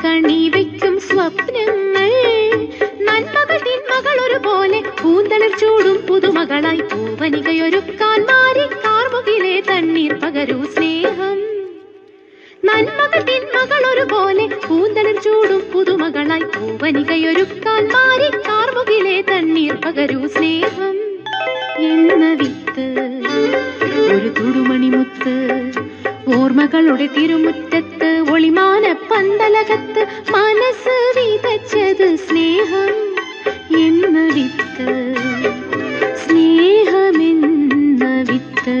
കണി വയ്ക്കും സ്വപ്നങ്ങൾ നന്മകൾ തിന്മകൾ ഒരുപോലെ പൂന്തളിർ ചൂടും പുതുമകളായി പൂവനികയൊരുക്കാൻ മാറി കാർമുകിലെ തണ്ണീർ പകരൂ സ്നേഹം നന്മകൾ തിന്മകൾ ഒരുപോലെ പൂന്തളിർ ചൂടും പുതുമകളായി പൂവനികയൊരുക്കാൻ മാറി കാർമുകിലെ തണ്ണീർ പകരൂ സ്നേഹം എന്ന വിത്ത് ഒരു തുടുമണിമുത്ത് ഓർമ്മകളുടെ തിരുമുറ്റത്ത് ഒളിമാന പന്തലകത്ത് മനസ്സ് വിതച്ചത് സ്നേഹം എന്ന വിത്ത് സ്നേഹമെന്ന വിത്ത്